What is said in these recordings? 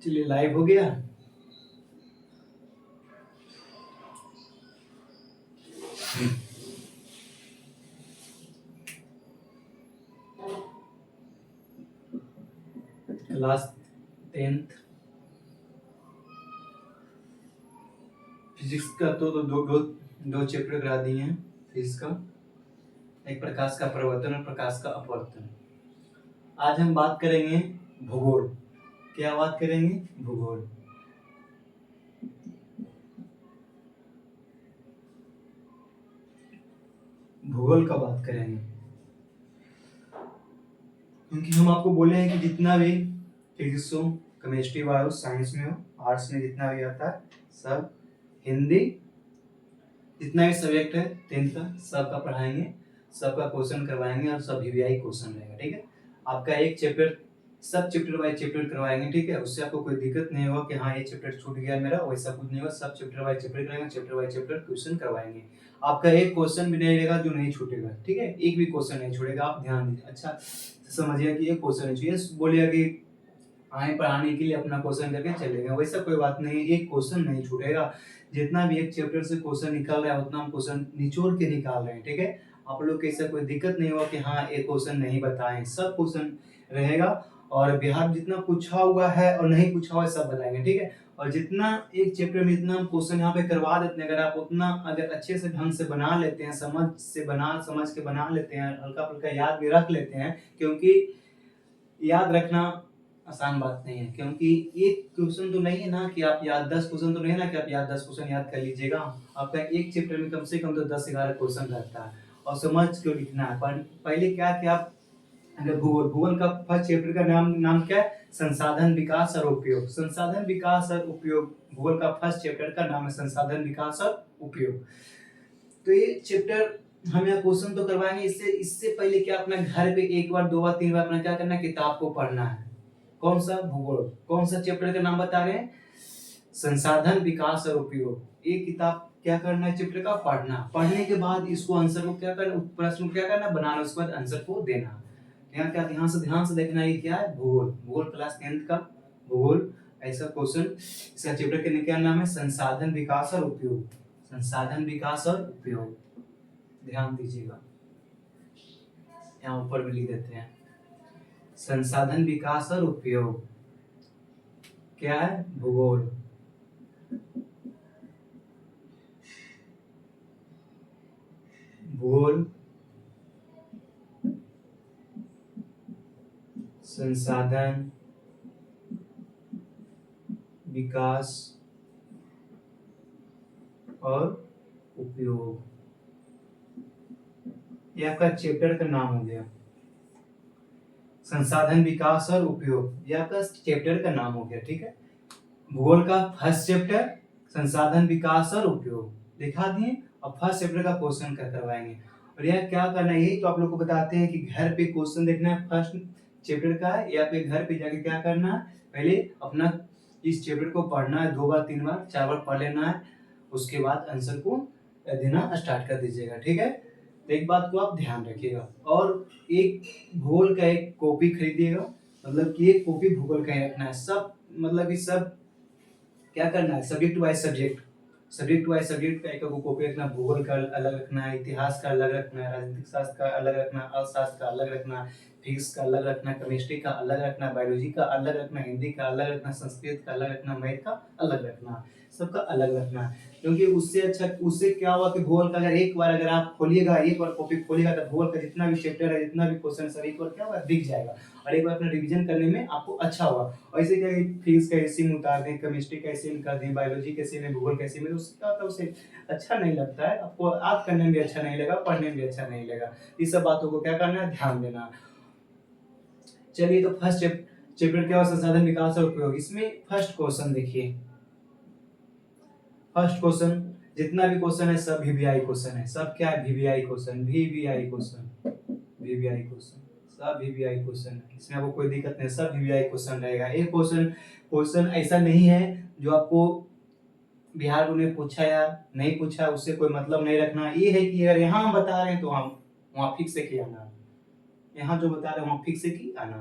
चलिए लाइव हो गया। क्लास 10th फिजिक्स का तो दो चैप्टर करा दिए हैं फिजिक्स का, एक प्रकाश का प्रवर्तन और प्रकाश का अपवर्तन। आज हम बात करेंगे भूगोल। क्या बात करेंगे? भूगोल। भूगोल का बात करेंगे क्योंकि हम आपको बोले हैं कि जितना भी फिजिक्स हो, केमिस्ट्री, बायो, साइंस में हो, आर्ट्स में जितना भी आता है सब, हिंदी जितना भी सब्जेक्ट है 10th का सबका पढ़ाएंगे, सबका क्वेश्चन करवाएंगे और सब वीवीआई क्वेश्चन रहेगा। ठीक है, आपका एक चैप्टर सब चैप्टर वाइज चैप्टर करवाएंगे। ठीक है, उससे आपको कोई दिक्कत नहीं होगा कि हाँ ये चैप्टर छूट गया मेरा, वैसा कुछ नहीं होगा। सब चैप्टर वाइज चैप्टर कराएंगे, चैप्टर वाइज चैप्टर क्वेश्चन करवाएंगे। आपका एक क्वेश्चन भी नहीं रहेगा जो नहीं छूटेगा। ठीक है, एक भी क्वेश्चन नहीं छूटेगा, आप ध्यान दीजिए। अच्छा समझिए कि एक क्वेश्चन नहीं चाहिए, बोलिएगा कि आए पढ़ाने के लिए अपना क्वेश्चन करके चलेगा, वैसा कोई बात नहीं है। एक क्वेश्चन नहीं छूटेगा, जितना भी एक चैप्टर से क्वेश्चन निकल रहा है उतना हम क्वेश्चन निचोड़ के निकाल रहे हैं। ठीक है, आप लोग को ऐसा कोई दिक्कत नहीं होगा कि हाँ एक क्वेश्चन नहीं बताएं, सब क्वेश्चन रहेगा। और बिहार जितना पूछा हुआ है और नहीं पूछा हुआ है सब बताएंगे। ठीक है, और जितना एक चैप्टर में जितना हम क्वेश्चन यहाँ पे करवा देते हैं, अगर आप उतना अगर अच्छे से ढंग से बना लेते हैं, समझ के बना लेते हैं, हल्का फुल्का याद भी रख लेते हैं, क्योंकि याद रखना आसान बात नहीं है। क्योंकि एक क्वेश्चन तो नहीं है ना कि आप याद 10 क्वेश्चन तो नहीं है ना कि आप याद 10 क्वेश्चन याद कर लीजिएगा। आपका एक चैप्टर में कम से कम तो 10-11 क्वेश्चन रहता है और समझ के लिखना है। पर पहले क्या कि आप अगर भूगोल का फर्स्ट चैप्टर का नाम क्या है? संसाधन विकास और उपयोग। संसाधन विकास और उपयोग भूगोल का फर्स्ट चैप्टर का नाम है संसाधन विकास और उपयोग। तो ये चैप्टर हम यहाँ क्वेश्चन तो करवाएंगे। इससे पहले क्या अपना घर पे एक बार, दो बार, तीन बार अपना क्या करना है, किताब को पढ़ना है। कौन सा? भूगोल। कौन सा चैप्टर का नाम बता रहे हैं? संसाधन विकास और उपयोग। एक किताब क्या करना है, चैप्टर का पढ़ना। पढ़ने के बाद इसको आंसर को क्या करना, प्रश्न को क्या करना, बनाना, उसके बाद आंसर को देना। यहाँ क्या ध्यान से देखना है, क्या है? भूगोल। भूगोल क्लास 10th का भूगोल ऐसा क्वेश्चन। इसका चैप्टर के क्या नाम है? संसाधन विकास और उपयोग। संसाधन विकास और उपयोग, ध्यान दीजिएगा। यहाँ ऊपर में लिख देते हैं संसाधन विकास और उपयोग। क्या है? भूगोल। भूगोल संसाधन विकास और उपयोग, ये आपका चैप्टर का नाम हो गया। संसाधन विकास और उपयोग ये आपका चैप्टर का नाम हो गया। ठीक है, भूगोल का फर्स्ट चैप्टर संसाधन विकास और उपयोग दिखा दिए और फर्स्ट चैप्टर का क्वेश्चन करवाएंगे। और यह क्या करना है, यही तो आप लोग को बताते हैं कि घर पे क्वेश्चन देखना है फर्स्ट चैप्टर का, या फिर घर पे जाके क्या करना है, पहले अपना इस चैप्टर को पढ़ना है, 2 बार 3 बार 4 बार पढ़ लेना है, उसके बाद आंसर को देना स्टार्ट कर दीजिएगा। ठीक है, तो एक बात को आप ध्यान रखिएगा। और एक भूगोल का एक कॉपी खरीदिएगा, मतलब कि एक कॉपी भूगोल का ही रखना है। सब मतलब कि सब क्या करना है, सब्जेक्ट वाइज सब्जेक्ट का एक कॉपी रखना। भूगोल का अलग रखना है, इतिहास का अलग रखना है, राजनीतिक शास्त्र का अलग रखना है, अर्थशास्त्र का अलग रखना है, फिजिक्स का अलग रखना है, केमिस्ट्री का अलग रखना है, बायोलॉजी का अलग रखना है, हिंदी का अलग रखना है, संस्कृत का अलग रखना है, मैथ का अलग रखना है, सबका अलग रखना है। क्योंकि उससे क्या हुआ कि भूगोल का अगर आप खोलिएगा, एक बार कॉपी खोलिएगा तो भूगोल का जितना भी चैप्टर है, जितना भी क्वेश्चन है, एक बार क्या होगा, दिख जाएगा और एक बार अपना रिवीजन करने में आपको अच्छा होगा। और ऐसे क्या फिजिक्स का ऐसे में उतार दें, केमिस्ट्री का ऐसे में कर दें, बायोलॉजी कैसे में, भूगोल कैसे में, तो उससे अच्छा नहीं लगता है आपको, याद करने में भी अच्छा नहीं लगा, पढ़ने में भी अच्छा नहीं लगा। इस सब बातों को क्या करना है, ध्यान देना। चलिए, तो फर्स्ट चैप्टर क्या हुआ, संसाधन विकास और उपयोग। इसमें फर्स्ट क्वेश्चन देखिए, फर्स्ट क्वेश्चन जितना भी क्वेश्चन है सब वीवीआई क्वेश्चन है। सब क्या है, VVI question, VVI question, VVI question, सब वीवीआई क्वेश्चन है। इसमें आपको कोई दिक्कत नहीं, सब वीवीआई क्वेश्चन रहेगा। एक क्वेश्चन ऐसा नहीं है जो आपको बिहार बोर्ड ने पूछा या नहीं पूछा उससे कोई मतलब नहीं रखना। ये है कि अगर यहाँ हम बता रहे हैं तो हम वहाँ फिक्स से की आना, यहाँ जो बता रहे हैं वहाँ फिक्स से की आना,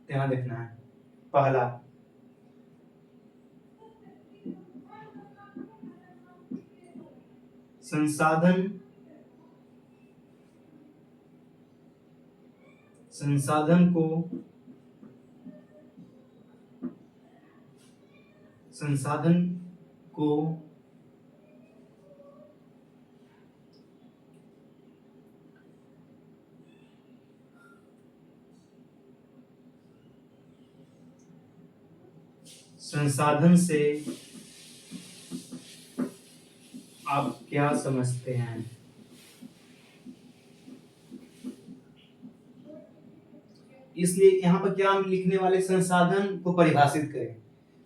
ध्यान देखना है। पहला, संसाधन को संसाधन से आप क्या समझते हैं? इसलिए यहाँ पर क्या हम लिखने वाले, संसाधन को परिभाषित करें।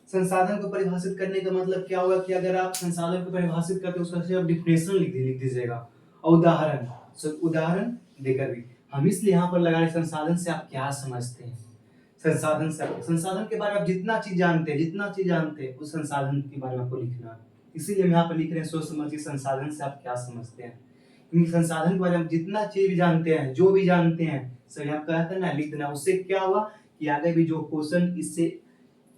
संसाधन को परिभाषित करने का मतलब क्या होगा कि अगर आप संसाधन को परिभाषित करते हो उसका सिर्फ डिफिनेशन लिख दीजिएगा और उदाहरण देकर भी। हम इसलिए यहाँ पर लगा रहे संसाधन से आप क्या समझते हैं। संसाधन के बारे में आप जितना चीज जानते हैं उस संसाधन के बारे में आपको लिखना है। इसीलिए हम यहाँ पर लिख रहे हैं सोच समझ के संसाधन से आप क्या समझते हैं, क्योंकि संसाधन के बारे में जितना चीज जानते हैं, जो भी जानते हैं सर आप कहते हैं ना लिख देना। उससे क्या हुआ कि आगे भी जो क्वेश्चन इससे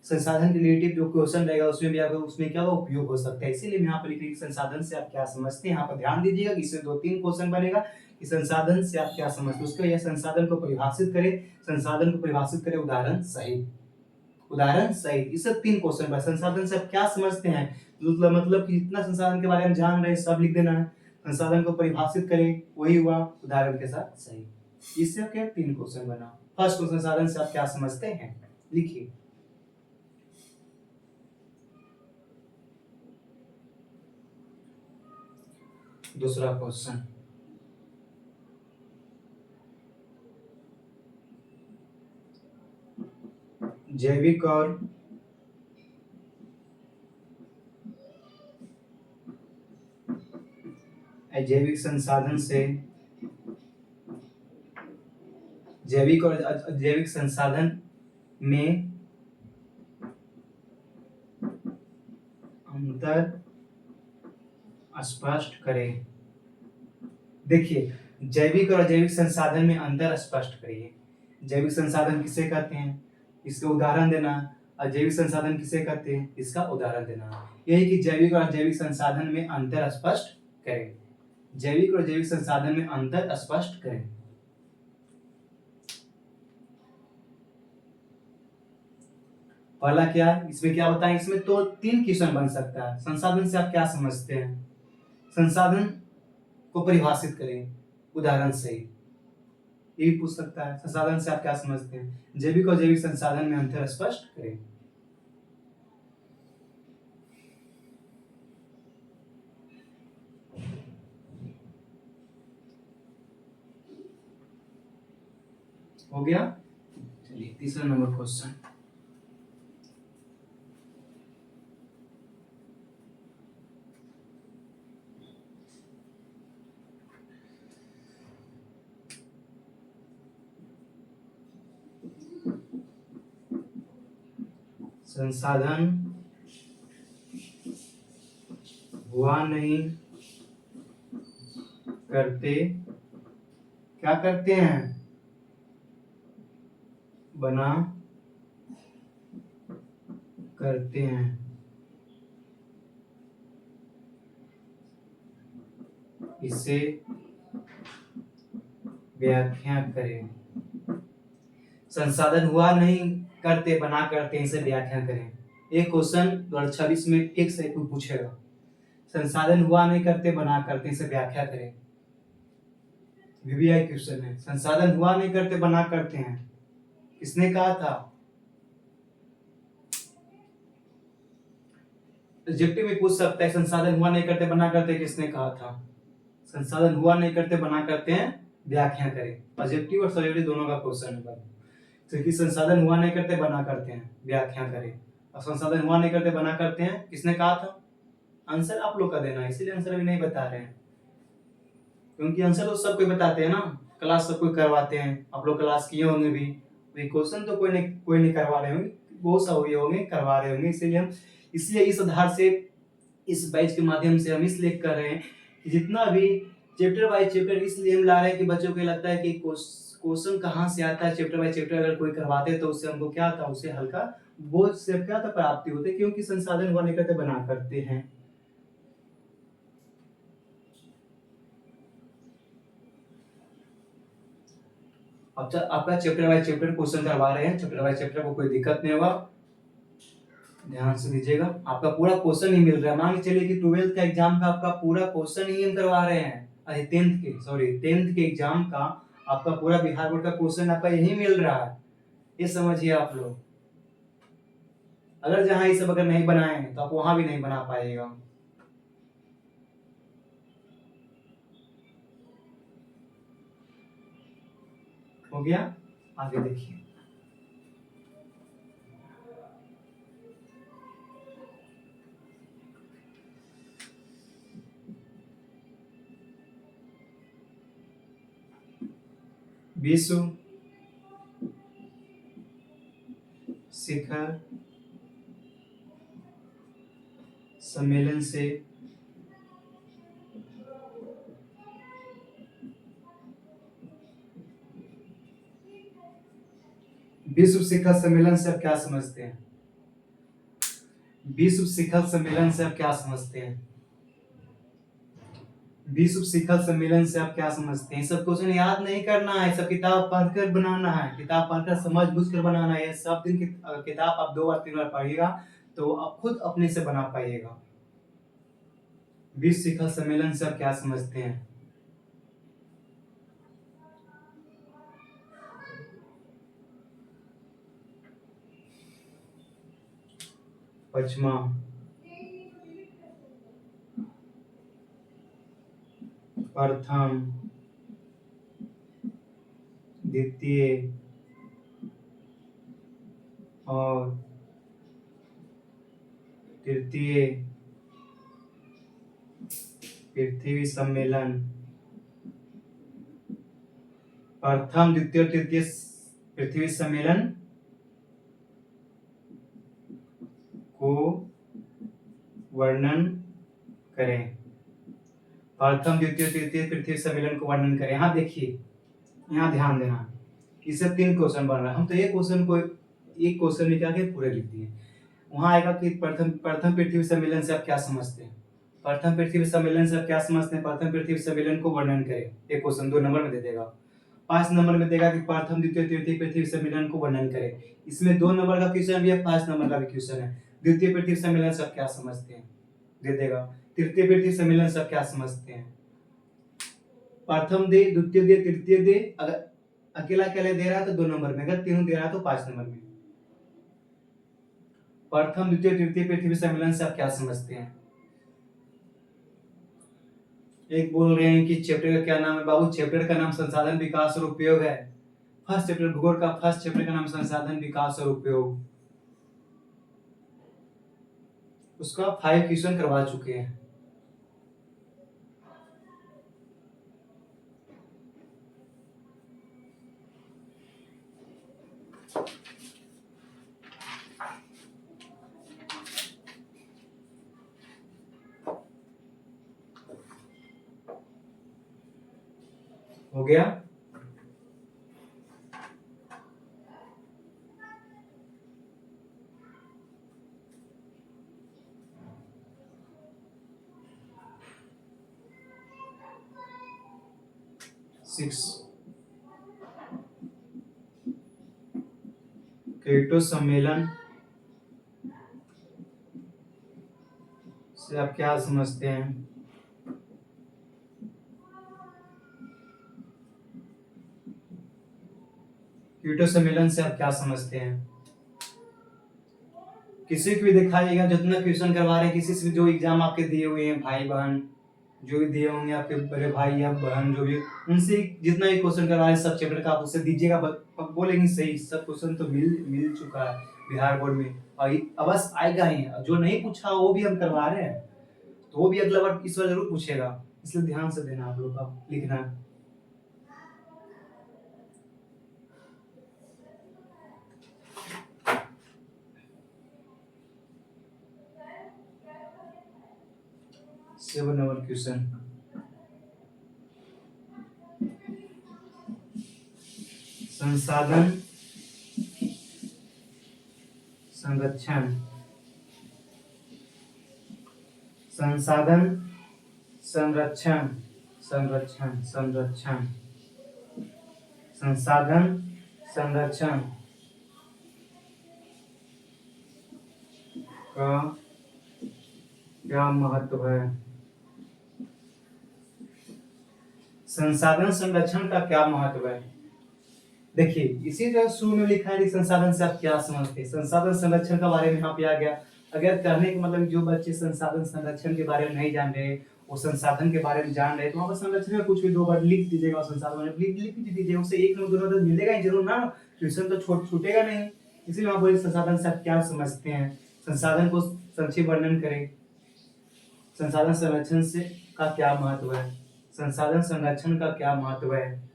संसाधन रिलेटेड जो क्वेश्चन रहेगा उसमें भी आपको उसमें क्या उपयोग हो सकता है। इसीलिए मैं यहाँ पर लिख रही हूँ संसाधन से आप क्या समझते हैं। यहाँ पर ध्यान दीजिएगा कि इससे 2-3 क्वेश्चन बनेगा कि संसाधन से आप क्या समझते हैं, उसको यह संसाधन को परिभाषित करें उदाहरण सहित। इससे 3 क्वेश्चन बने। संसाधन से आप क्या समझते हैं मतलब कि जितना संसाधन के बारे में जान रहे हैं सब लिख देना है। संसाधन को परिभाषित करें, वही हुआ उदाहरण के साथ सही। इससे क्या 3 क्वेश्चन बना। फर्स्ट क्वेश्चन संसाधन से आप क्या समझते हैं, लिखिए। दूसरा क्वेश्चन, जैविक और अजैविक संसाधन से जैविक और अजैविक संसाधन में अंतर स्पष्ट करें। देखिए, जैविक और अजैविक संसाधन में अंतर स्पष्ट करिए। जैविक संसाधन किसे कहते हैं, इसका उदाहरण देना। अजैविक संसाधन किसे कहते हैं, इसका उदाहरण देना। यही कि जैविक और अजैविक संसाधन में अंतर स्पष्ट करें। जैविक और अजैविक संसाधन में अंतर स्पष्ट करें। पहला क्या, इसमें क्या बताएं, इसमें तो 3 क्वेश्चन बन सकता है। संसाधन से आप क्या समझते हैं, संसाधन को परिभाषित करें उदाहरण से, ये भी पूछ सकता है। संसाधन से आप क्या समझते हैं, जैविक और अजैविक संसाधन में अंतर स्पष्ट करें। हो गया। चलिए तीसरा नंबर क्वेश्चन, संसाधन हुआ नहीं करते क्या करते हैं, बना करते हैं। इसे व्याख्या करें। संसाधन हुआ नहीं करते बना करते हैं, इसे व्याख्या करें। एक क्वेश्चन 2026 में एक से कोई पूछेगा, संसाधन हुआ नहीं करते बना करते इसे व्याख्या करें। वीवीआई क्वेश्चन है। संसाधन हुआ नहीं करते बना करते हैं, किसने कहा था, ऑब्जेक्टिव में पूछ सकता है। संसाधन हुआ नहीं करते बना करते किसने कहा था, संसाधन हुआ नहीं करते बना करते हैं व्याख्या करें। ऑब्जेक्टिव और सब्जेक्टिव दोनों का क्वेश्चन है, क्योंकि संसाधन हुआ नहीं करते बना करते हैं व्याख्या करें, और संसाधन हुआ नहीं करते बना करते हैं किसने कहा था। आंसर आप लोग का देना है, इसीलिए आंसर अभी नहीं बता रहे हैं, क्योंकि आंसर तो सब कोई बताते हैं ना, क्लास सब कोई करवाते हैं। आप लोग क्लास किए होंगे भी, क्वेश्चन तो कोई नहीं करवा रहे होंगे, बहुत सा हुए होंगे करवा रहे होंगे। इसलिए इस आधार से इस बैच के माध्यम से हम इसलिए कर रहे हैं कि जितना भी चैप्टर बाय चैप्टर इसलिए हम ला रहे हैं कि बच्चों को लगता है कि क्वेश्चन कहाँ से आता है, चैप्टर बाय चैप्टर अगर कोई करवाते तो उससे हमको क्या था, उससे हल्का बोझ से क्या था प्राप्ति होती, क्योंकि संसाधन हुआ नहीं करते बना करते हैं। अब आपका चैप्टर बाय चैप्टर क्वेश्चन करवा रहे हैं, चैप्टर बाय चैप्टर को कोई दिक्कत नहीं होगा, ध्यान से दीजिएगा। आपका पूरा क्वेश्चन ही मिल रहा है, मान के चलिए कि 12th का एग्जाम का आपका पूरा क्वेश्चन ही हम करवा रहे हैं, अरे 10th के एग्जाम का आपका पूरा बिहार बोर्ड का क्वेश्चन आपका यही मिल रहा है, ये समझिए आप लोग। अगर जहां ये सब अगर नहीं बनाए तो आप वहां भी नहीं बना पाएगा। हो गया, आगे देखिए। विश्व शिखर सम्मेलन से विश्व शिखर सम्मेलन से आप क्या समझते हैं? विश्व शिखर सम्मेलन से आप क्या समझते हैं? विश्व शिखर सम्मेलन से आप क्या समझते हैं? सब क्वेश्चन याद नहीं करना है, सब किताब पढ़कर बनाना है, किताब पढ़कर समझ बुझ कर बनाना है। सब दिन किताब आप 2 बार 3 बार पढ़िएगा तो आप खुद अपने से बना पाइएगा। विश्व शिखर सम्मेलन से आप क्या समझते हैं? पचमा, प्रथम, द्वितीय और तृतीय पृथ्वी सम्मेलन। प्रथम, द्वितीय और तृतीय पृथ्वी सम्मेलन को वर्णन करें। प्रथम, द्वितीय, तृतीय पृथ्वी सम्मेलन को वर्णन करें। यहाँ देखिए, यहाँ ध्यान देना, इससे 3 क्वेश्चन बन रहा है। हम तो एक क्वेश्चन में क्या किया, पूरे लिख दिए। वहां आएगा कि प्रथम पृथ्वी सम्मेलन से आप क्या समझते हैं? प्रथम पृथ्वी सम्मेलन से आप क्या समझते हैं? प्रथम पृथ्वी सम्मेलन को वर्णन करें। एक क्वेश्चन 2 नंबर में दे देगा। 5 नंबर में देगा कि प्रथम, द्वितीय, तृतीय पृथ्वी सम्मेलन को वर्णन करें। इसमें 2 नंबर का क्वेश्चन भी है, 5 नंबर का भी क्वेश्चन है। द्वितीय पृथ्वी सम्मेलन से आप क्या समझते हैं, दे देगा। तृतीय पृथ्वी सम्मेलन से आप क्या समझते हैं? प्रथम दे, द्वितीय दे, तृतीय दे। अगर अकेला अकेला दे रहा है तो 2 नंबर में, अगर तीनों दे रहा है तो 5 नंबर में। प्रथम, द्वितीय, तृतीय पृथ्वी सम्मेलन से आप क्या समझते हैं? एक बोल रहे हैं कि चैप्टर का क्या नाम है बाबू? चैप्टर का नाम संसाधन विकास और उपयोग है। फर्स्ट चैप्टर भूगोल का फर्स्ट चैप्टर का नाम संसाधन विकास और उपयोग। उसका 5 क्वेश्चन करवा चुके हैं। हो गया। क्योटो सम्मेलन से आप क्या समझते हैं? क्योटो सम्मेलन से आप क्या समझते हैं? किसी को भी दिखाइएगा, जितना क्वेश्चन करवा रहे हैं, किसी से भी जो एग्जाम आपके दिए हुए हैं, भाई बहन जो भी दिए होंगे आपके बड़े भाई या बहन जो भी, उनसे जितना भी क्वेश्चन करवा रहे हैं सब चैप्टर का आप उससे दीजिएगा। बोलेंगे सही, सब क्वेश्चन तो मिल चुका है बिहार बोर्ड में, और अवश्य आएगा ही। जो नहीं पूछा वो भी हम करवा रहे हैं, तो वो भी अगला बार इस बार जरूर पूछेगा, इसलिए ध्यान से देना आप लोग का लिखना। सेवन नंबर क्वेश्चन, संसाधन संरक्षण, संसाधन संरक्षण, संरक्षण संरक्षण, संसाधन संरक्षण का क्या महत्व है? संसाधन संरक्षण का क्या महत्व है? देखिए इसी तरह शुरू में लिखा है कि संसाधन से आप क्या समझते हैं। संसाधन संरक्षण के बारे में यहाँ पे आ गया। अगर कहने का मतलब जो बच्चे संसाधन संरक्षण के बारे में नहीं जान रहे, वो संसाधन के बारे में जान रहे, तो वहाँ पर संरक्षण में कुछ भी दो बार लिख दीजिएगा, संसाधन में लिख दीजिएगा, उससे एक नंबर दो नंबर मिलेगा ही जरूर ना, ट्यूशन तो छूटेगा नहीं। इसीलिए वहाँ बोले संसाधन से आप क्या समझते हैं, संसाधन को संक्षिप्त वर्णन करें। संसाधन संरक्षण से का क्या महत्व है, संसाधन संरक्षण का क्या महत्व है?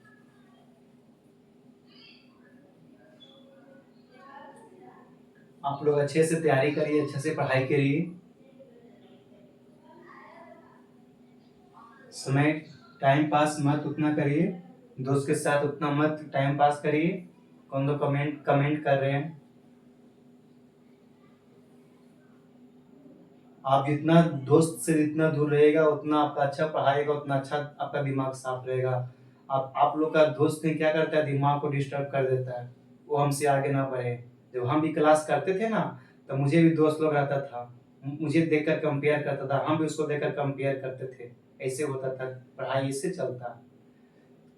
आप लोग अच्छे से तैयारी करिए, अच्छे से पढ़ाई करिए, समय टाइम पास मत उतना करिए, दोस्त के साथ उतना मत टाइम पास करिए। कौन तो कमेंट कर रहे हैं। आप जितना दोस्त से जितना दूर रहेगा उतना आपका अच्छा पढ़ाएगा, उतना अच्छा आपका दिमाग साफ रहेगा। आप लोग का दोस्त ने क्या करता है, दिमाग को डिस्टर्ब कर देता है, वो हमसे आगे ना बढ़े। जब हम भी क्लास करते थे ना, तो मुझे भी दोस्त लोग रहता था, मुझे देखकर कंपेयर करता था, हम भी उसको देखकर कंपेयर करते थे। ऐसे होता था, पढ़ाई इससे चलता।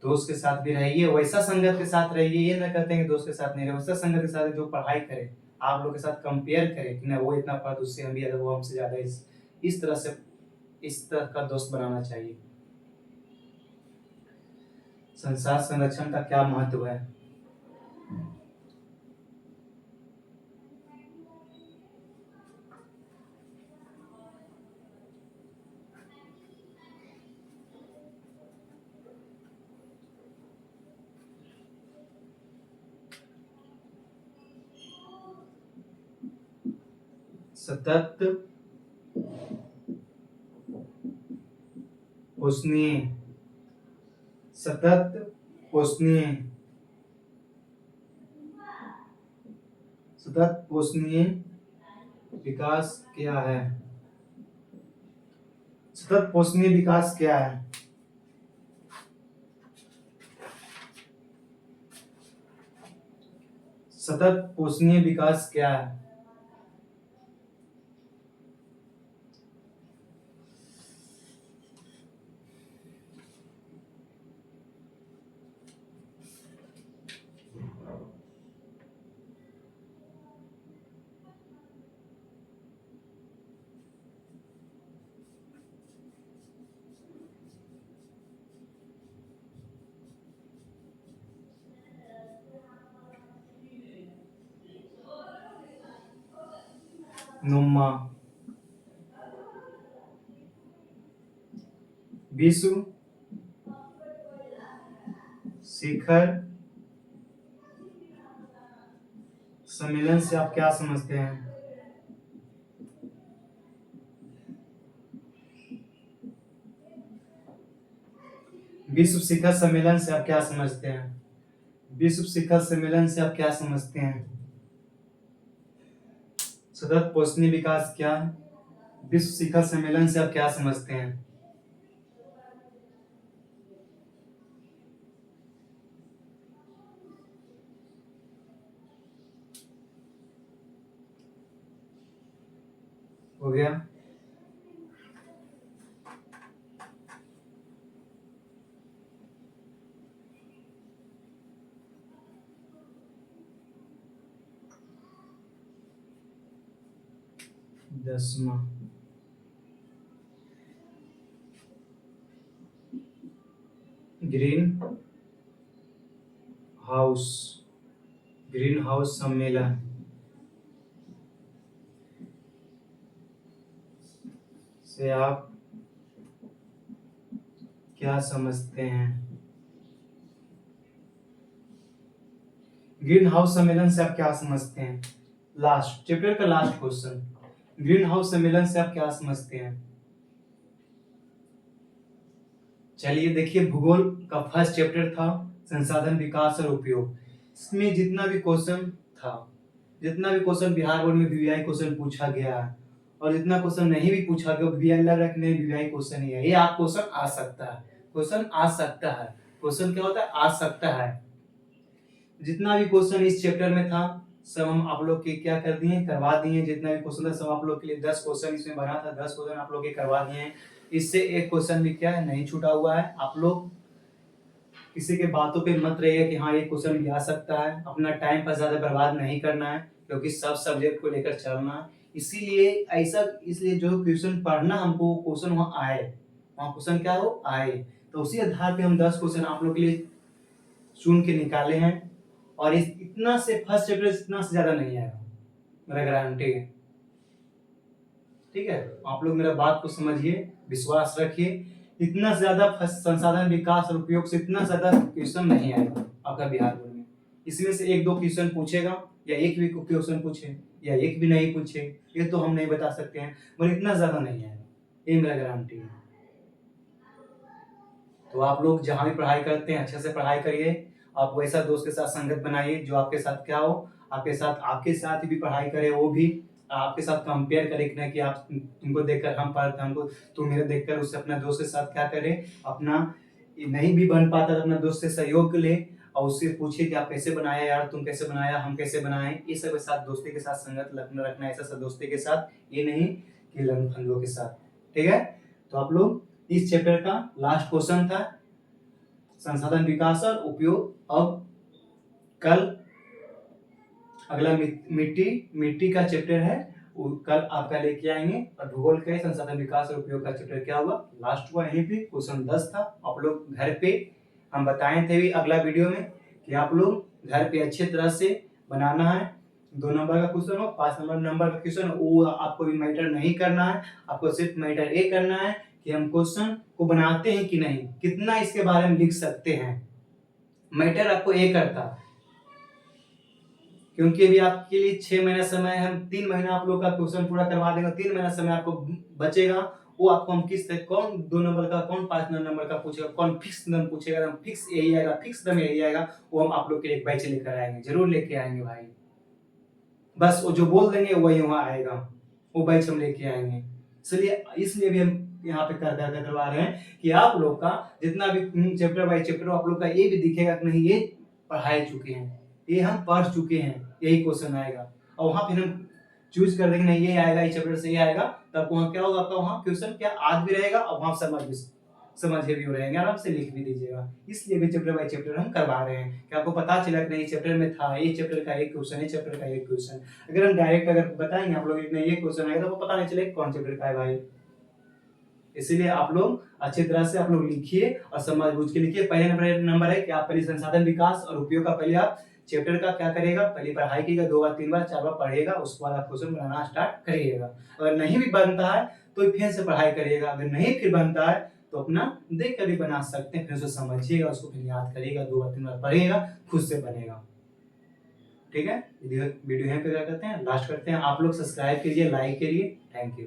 दोस्त के साथ भी रहिए, वैसा संगत के साथ रहिए, ये ना कहते हैं कि दोस्त के साथ नहीं रहे, वैसा संगत के साथ जो पढ़ाई करे, आप लोग के साथ कंपेयर करे कि ना वो इतना पढ़ा तो उससे हम भी ज्यादा, वो हमसे ज्यादा, इस तरह से, इस तरह का दोस्त बनाना चाहिए। संसार संरक्षण का क्या महत्व है? सतत पोषणीय, सतत पोषणीय, सतत पोषणीय विकास क्या है? सतत पोषणीय विकास क्या है? सतत पोषणीय विकास क्या है? नुम्मा, विश्व शिखर सम्मेलन से आप क्या समझते हैं? विश्व शिखर सम्मेलन से आप क्या समझते हैं? विश्व शिखर सम्मेलन से आप क्या समझते हैं? सतत पोषणीय विकास क्या है? विश्व शिखर सम्मेलन से आप क्या समझते हैं? हो गया? दसवां, ग्रीन हाउस, ग्रीन हाउस सम्मेलन से आप क्या समझते हैं? ग्रीन हाउस सम्मेलन से आप क्या समझते हैं? लास्ट चैप्टर का लास्ट क्वेश्चन, ग्रीन हाउस सम्मेलन से आप क्या समझते हैं? चलिए देखिए, भूगोल का फर्स्ट चैप्टर था संसाधन विकास और उपयोग। इसमें जितना भी क्वेश्चन था, जितना भी क्वेश्चन बिहार बोर्ड में वीवीआई क्वेश्चन पूछा गया है और जितना क्वेश्चन नहीं भी पूछा गया वीवीआई लग रहा है कि नहीं वीवीआई क्वेश्चन ही है, ये आप क्वेश्चन आ सकता है, क्वेश्चन आ सकता है। क्वेश्चन क्या होता है? आ सकता है। जितना भी क्वेश्चन इस चैप्टर में था सब हम आप लोग के क्या कर दिए, करवा दिए। जितना भी क्वेश्चन था सब आप लोग के लिए 10 क्वेश्चन इसमें बना था, 10 क्वेश्चन आप लोग के करवा दिए हैं। इससे एक क्वेश्चन भी क्या है नहीं छूटा हुआ है। आप लोग किसी के बातों पे मत रहिए कि हाँ ये क्वेश्चन भी आ सकता है। अपना टाइम पर ज्यादा बर्बाद नहीं करना है क्योंकि सब सब्जेक्ट को लेकर चलना है। इसीलिए ऐसा, इसलिए जो क्वेश्चन पढ़ना हमको क्वेश्चन वहाँ आए, वहाँ क्वेश्चन क्या हो आए, तो उसी आधार पे हम 10 क्वेश्चन आप लोग के लिए चुन के निकाले हैं। और इस इतना से फर्स्ट चैप्टर इतना से ज्यादा नहीं आएगा, मेरा गारंटी है। ठीक है, आप लोग मेरा बात को समझिए, विश्वास रखिए। इतना ज्यादा संसाधन विकास और उपयोग से इतना ज्यादा क्वेश्चन नहीं आएगा आपका बिहार बोर्ड में। इसमें से एक दो क्वेश्चन पूछेगा या एक भी क्वेश्चन पूछे या एक भी नहीं पूछे, ये तो हम नहीं बता सकते हैं, मगर इतना ज्यादा नहीं आएगा, ये मेरा गारंटी है। तो आप लोग जहां भी पढ़ाई करते हैं अच्छे से पढ़ाई करिए। आप वैसा दोस्त के साथ संगत बनाइए जो आपके साथ क्या हो, आपके साथ भी पढ़ाई करे, वो भी आपके साथ कंपेयर करे कि ना कि आप तुमको देखकर हम पढ़ते, हमको तुम मेरे देखकर उससे अपना दोस्त के साथ क्या करे, अपना नहीं भी बन पाता तो अपना दोस्त से सहयोग ले और उससे पूछे कि आप कैसे बनाया यार, तुम कैसे बनाया, हम कैसे बनाए। ये सब के साथ दोस्ती के साथ संगत रखना, ऐसा सब दोस्ती के साथ, ये नहीं कि लंगफंदों के साथ। ठीक है, तो आप लोग इस चैप्टर का लास्ट क्वेश्चन था संसाधन विकास और उपयोग। अब कल अगला मिट्टी का चैप्टर है, कल आपका लेके आएंगे। और भूगोल के संसाधन विकास और उपयोग का चैप्टर क्या हुआ, लास्ट हुआ यहीं पे, क्वेश्चन 10 था। आप लोग घर पे, हम बताए थे भी अगला वीडियो में कि आप लोग घर पे अच्छे तरह से बनाना है। 2 नंबर का क्वेश्चन हो, 5 नंबर का क्वेश्चन, वो आपको भी मैटर नहीं करना है। आपको सिर्फ मैटर ये करना है कि हम क्वेश्चन को बनाते हैं कि नहीं, कितना इसके बारे में लिख सकते हैं, मैटर आपको ये करता है। क्योंकि अभी आपके लिए 6 महीना समय है, हम 3 महीना आप लोग का क्वेश्चन पूरा करवा देंगे। 3 महीना समय आपको बचेगा, वो आपको हम किस तरह, कौन 2 नंबर का, कौन 5 नंबर का पूछेगा, कौन फिक्स नंबर पूछेगा, हम फिक्स यही आएगा, फिक्स नंबर यही आएगा, वो हम आप लोग के लिए बैच लेकर आएंगे, जरूर लेके आएंगे भाई। बस वो जो बोल देंगे वही वहाँ आएगा, वो बैच हम लेके आएंगे। इसलिए भी हम यहाँ पे करवा रहे हैं कि आप लोग का जितना भी चैप्टर बाय चैप्टर आप लोग का ये भी दिखेगा कि नहीं ये पढ़ाई चुके हैं, ये हम पढ़ चुके हैं, यही क्वेश्चन आएगा। और वहाँ फिर हम चूज कर देंगे नहीं ये आएगा, इस चैप्टर से ये आएगा, तब वहाँ क्या होगा आपका, वहाँ क्वेश्चन क्या आज भी रहेगा और वहाँ समझे भी रहेंगे, आराम से लिख भी दीजिएगा। इसलिए भी चैप्टर बाय चैप्टर हम करवा रहे हैं कि आपको पता चला कि नहीं चैप्टर में था, ये चैप्टर का एक क्वेश्चन, ये चैप्टर का एक क्वेश्चन। अगर हम डायरेक्ट अगर बताएंगे आप लोग नहीं ये क्वेश्चन आएगा तो आपको पता नहीं चलेगा कौन चैप्टर का है भाई। इसीलिए आप लोग अच्छी तरह से आप लोग लिखिए और समझ बूझ के लिखिए। पहले नंबर है कि आप पहले संसाधन विकास और उपयोग का पहले आप चैप्टर का क्या करेगा, पहले पढ़ाई कीजिएगा, 2 बार 3 बार 4 बार पढ़िएगा, उसके बाद आप क्वेश्चन बनाना स्टार्ट करिएगा। अगर नहीं भी बनता है तो फिर से पढ़ाई करिएगा, अगर नहीं फिर बनता है तो अपना देख कर भी बना सकते हैं, फिर उसे समझिएगा, उसको फिर याद करिएगा, 2 बार 3 बार पढ़िएगा, खुद से बनेगा। ठीक है, वीडियो यहीं पे क्या करते हैं लास्ट करते हैं। आप लोग सब्सक्राइब कीजिए, लाइक करिए। Thank you.